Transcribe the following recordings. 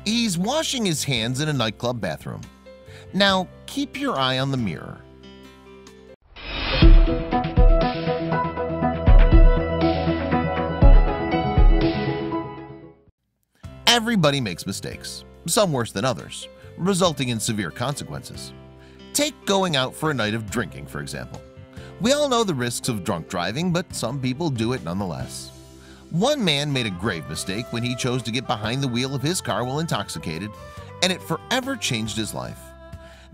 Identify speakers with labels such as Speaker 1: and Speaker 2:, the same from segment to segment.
Speaker 1: He's washing his hands in a nightclub bathroom. Now keep your eye on the mirror. Everybody makes mistakes, some worse than others, resulting in severe consequences. Take going out for a night of drinking, for example. We all know the risks of drunk driving, but some people do it nonetheless. One man made a grave mistake when he chose to get behind the wheel of his car while intoxicated, and it forever changed his life.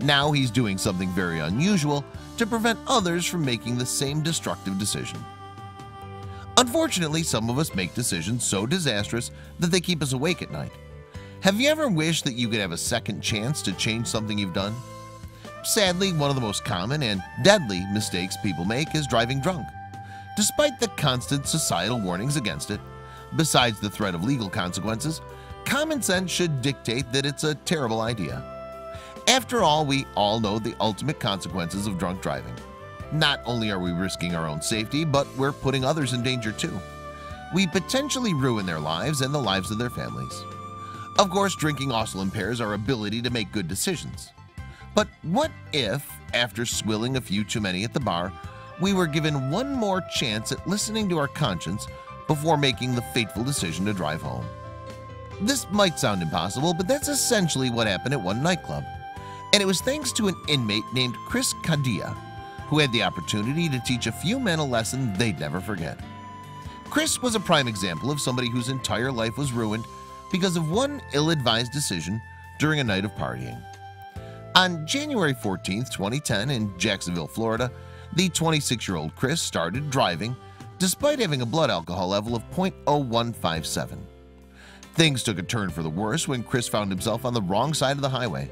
Speaker 1: Now he's doing something very unusual to prevent others from making the same destructive decision. Unfortunately, some of us make decisions so disastrous that they keep us awake at night. Have you ever wished that you could have a second chance to change something you've done? Sadly, one of the most common and deadly mistakes people make is driving drunk. Despite the constant societal warnings against it, besides the threat of legal consequences, common sense should dictate that it's a terrible idea. After all, we all know the ultimate consequences of drunk driving. Not only are we risking our own safety, but we're putting others in danger too. We potentially ruin their lives and the lives of their families. Of course, drinking also impairs our ability to make good decisions. But what if, after swilling a few too many at the bar, we were given one more chance at listening to our conscience before making the fateful decision to drive home? This might sound impossible, but that's essentially what happened at one nightclub. And it was thanks to an inmate named Chris Kadia, who had the opportunity to teach a few men a lesson they'd never forget. Chris was a prime example of somebody whose entire life was ruined because of one ill-advised decision during a night of partying. On January 14, 2010 in Jacksonville, Florida, the 26-year-old Chris started driving despite having a blood alcohol level of 0.0157. Things took a turn for the worse when Chris found himself on the wrong side of the highway,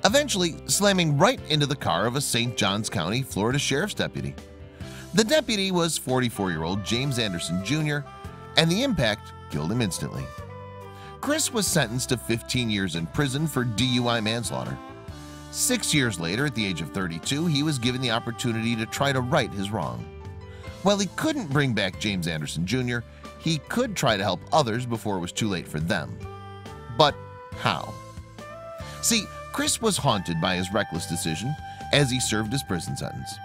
Speaker 1: eventually slamming right into the car of a St. Johns County, Florida sheriff's deputy. The deputy was 44-year-old James Anderson Jr., and the impact killed him instantly. Chris was sentenced to 15 years in prison for DUI manslaughter. 6 years later, at the age of 32, he was given the opportunity to try to right his wrong. While he couldn't bring back James Anderson Jr., he could try to help others before it was too late for them. But how? See, Chris was haunted by his reckless decision as he served his prison sentence.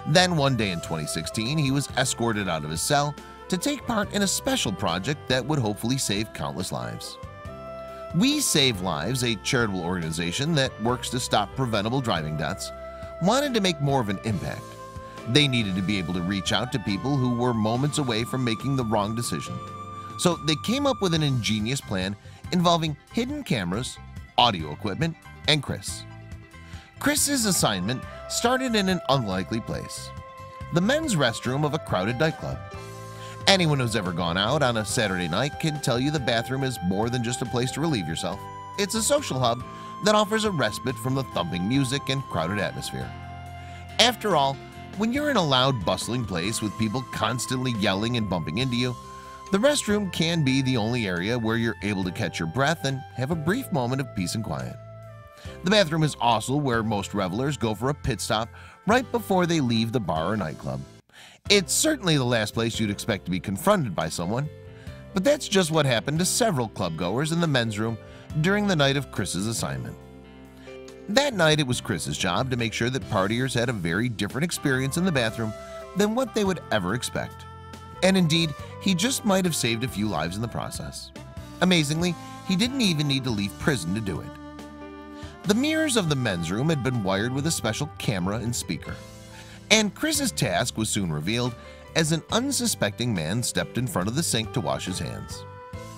Speaker 1: Then one day in 2016, he was escorted out of his cell to take part in a special project that would hopefully save countless lives. We Save Lives, a charitable organization that works to stop preventable driving deaths, wanted to make more of an impact. They needed to be able to reach out to people who were moments away from making the wrong decision. So they came up with an ingenious plan involving hidden cameras, audio equipment, and Chris. Chris's assignment started in an unlikely place: the men's restroom of a crowded nightclub. Anyone who's ever gone out on a Saturday night can tell you the bathroom is more than just a place to relieve yourself. It's a social hub that offers a respite from the thumping music and crowded atmosphere. After all, when you're in a loud, bustling place with people constantly yelling and bumping into you, the restroom can be the only area where you're able to catch your breath and have a brief moment of peace and quiet. The bathroom is also where most revelers go for a pit stop right before they leave the bar or nightclub. It's certainly the last place you'd expect to be confronted by someone, but that's just what happened to several clubgoers in the men's room during the night of Chris's assignment. That night, it was Chris's job to make sure that partiers had a very different experience in the bathroom than what they would ever expect. And indeed, he just might have saved a few lives in the process. Amazingly, he didn't even need to leave prison to do it. The mirrors of the men's room had been wired with a special camera and speaker, and Chris's task was soon revealed as an unsuspecting man stepped in front of the sink to wash his hands.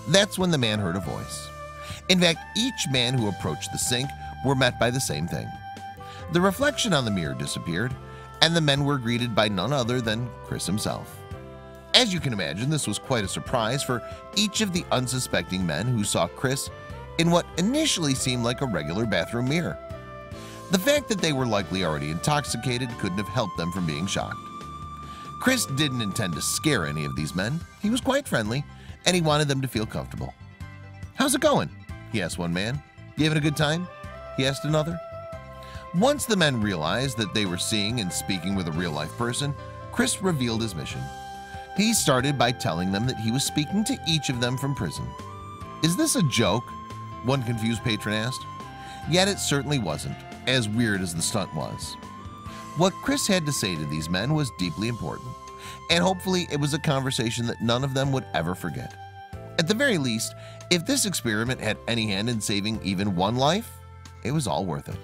Speaker 1: That's when the man heard a voice. In fact, each man who approached the sink were met by the same thing. The reflection on the mirror disappeared, and the men were greeted by none other than Chris himself. As you can imagine, this was quite a surprise for each of the unsuspecting men who saw Chris in what initially seemed like a regular bathroom mirror. The fact that they were likely already intoxicated couldn't have helped them from being shocked. Chris didn't intend to scare any of these men. He was quite friendly, and he wanted them to feel comfortable. "How's it going?" he asked one man. "You having a good time?" he asked another. Once the men realized that they were seeing and speaking with a real-life person, Chris revealed his mission. He started by telling them that he was speaking to each of them from prison. "Is this a joke?" one confused patron asked. Yet it certainly wasn't, as weird as the stunt was. What Chris had to say to these men was deeply important, and hopefully it was a conversation that none of them would ever forget. At the very least, if this experiment had any hand in saving even one life, it was all worth it.